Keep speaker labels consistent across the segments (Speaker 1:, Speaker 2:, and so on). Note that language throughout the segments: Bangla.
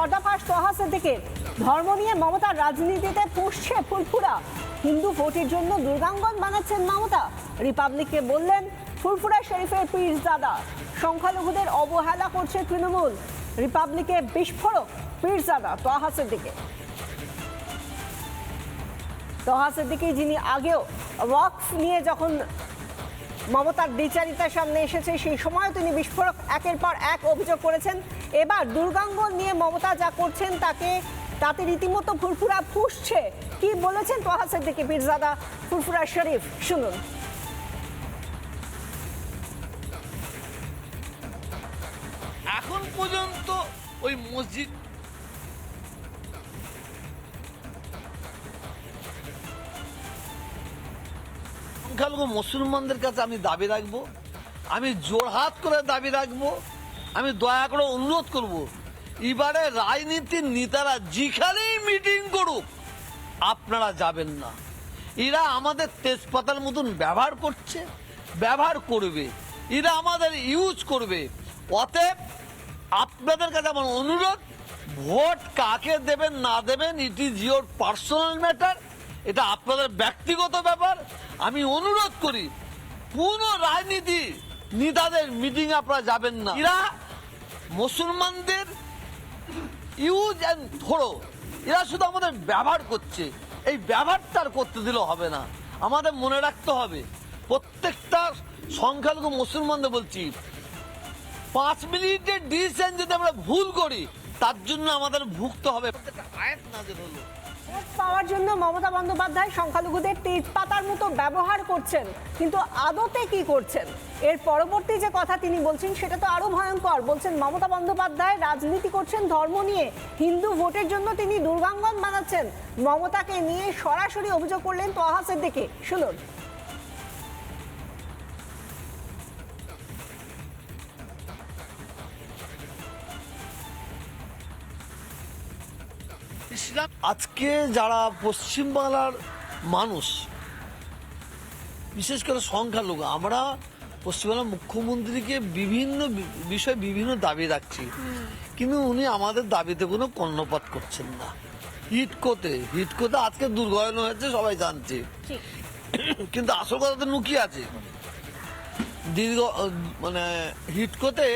Speaker 1: পর্দাফাশ তোহা সিদ্দিকের। ধর্ম নিয়ে মমতার রাজনীতিতে পুষছে ফুরফুরা। হিন্দু ভোটের জন্য দুর্গাঙ্গন বানাচ্ছেন মমতা। রিপাবলিককে বললেন ফুরফুরা শরীফের পীরজাদা। সংখ্যালঘুদের অবহেলা করছে তৃণমূল। রিপাবলিকে বিস্ফোরক পীরজাদা তোহা সিদ্দিকের। তোহা সিদ্দিকী যিনি আগেও ওয়াকফ নিয়ে যখন মমতার দ্বিচারিতার সামনে এসেছে সেই সময় তিনি বিস্ফোরক একের পর এক অভিযোগ করেছেন। এবার দুর্গাঙ্গন নিয়ে মমতা যা করছেন তাতে রীতিমতো ফুরফুরা ফুসছে। কি বলেছেন তোহা সিদ্দিকী পীরজাদা ফুরফুরা শরীফ, শুনুন।
Speaker 2: এখন পর্যন্ত ওই মসজিদ সংখ্যালঘু মুসলমানদের কাছে আমি দাবি রাখবো, আমি জোরহাত করে দাবি রাখবো, আমি দয়া করে অনুরোধ করব, এবারে রাজনীতির নেতারা যেখানেই মিটিং করুক আপনারা যাবেন না। এরা আমাদের তেজপাতার মতন ব্যবহার করছে, ব্যবহার করবে, এরা আমাদের ইউজ করবে। অতএব আপনাদের কাছে আমার অনুরোধ, ভোট কাকে দেবেন না দেবেন it is your personal matter, এটা আপনাদের ব্যক্তিগত ব্যাপার। আমি অনুরোধ করি পুরো রাজনীতি নেতাদের মিটিং আপনারা যাবেন না। এরা মুসলমানদের ইউজ অ্যান্ড থ্রো, এরা শুধু আমাদের ব্যবহার করছে, এই ব্যবহারটা আর করতে দিলে হবে না। আমাদের মনে রাখতে হবে, প্রত্যেকটা সংখ্যালঘু মুসলমানদের বলছি, 5 মিনিটের ডিসিশন যদি আমরা ভুল করি তার জন্য আমাদের ভুগতে হবে। আয়াত নাযিল হলো,
Speaker 1: ভোট পাওয়ার জন্য মমতা বন্দ্যোপাধ্যায় সংখ্যালঘুদের তেজপাতার মতো ব্যবহার করছেন, কিন্তু আদতে কি করছেন? এর পরবর্তী যে কথা তিনি বলছেন সেটা তো আরো ভয়ঙ্কর। বলছেন মমতা বন্দ্যোপাধ্যায় রাজনীতি করছেন ধর্ম নিয়ে, হিন্দু ভোটের জন্য তিনি দুর্গাঙ্গন বানাচ্ছেন। মমতাকে নিয়ে সরাসরি অভিযোগ করলেন তোহা সিদ্দিকী, শুনুন।
Speaker 2: আজকে যারা পশ্চিমবাংলার মানুষ, বিশেষ করে সংখ্যালঘু, আমরা পশ্চিমবাংলার মুখ্যমন্ত্রীকে বিভিন্ন বিষয়ে বিভিন্ন দাবি রাখছি, কিন্তু উনি আমাদের দাবিতে কোনো কর্ণপাত করছেন না। হিটকোতে আজকে দুর্ঘটনা হয়েছে সবাই জানছে, কিন্তু আসল কথা তো লুকিয়ে আছে। হিটকোতে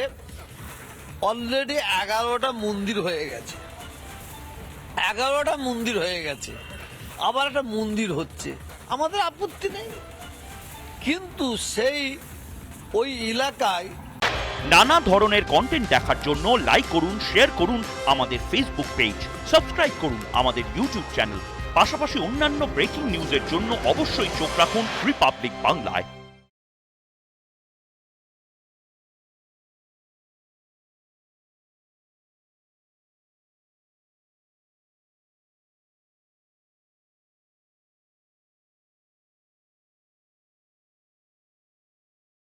Speaker 2: অলরেডি 11টা মন্দির হয়ে গেছে, 11টা মন্দির হয়ে গেছে, আবার একটা মন্দির হচ্ছে, আমাদের আপত্তি নেই, কিন্তু ওই এলাকায়
Speaker 3: নানা ধরনের কন্টেন্ট দেখার জন্য লাইক করুন, শেয়ার করুন আমাদের ফেসবুক পেজ, সাবস্ক্রাইব করুন আমাদের ইউটিউব চ্যানেল। পাশাপাশি অন্যান্য ব্রেকিং নিউজের জন্য অবশ্যই চোখ রাখুন রিপাবলিক বাংলায়।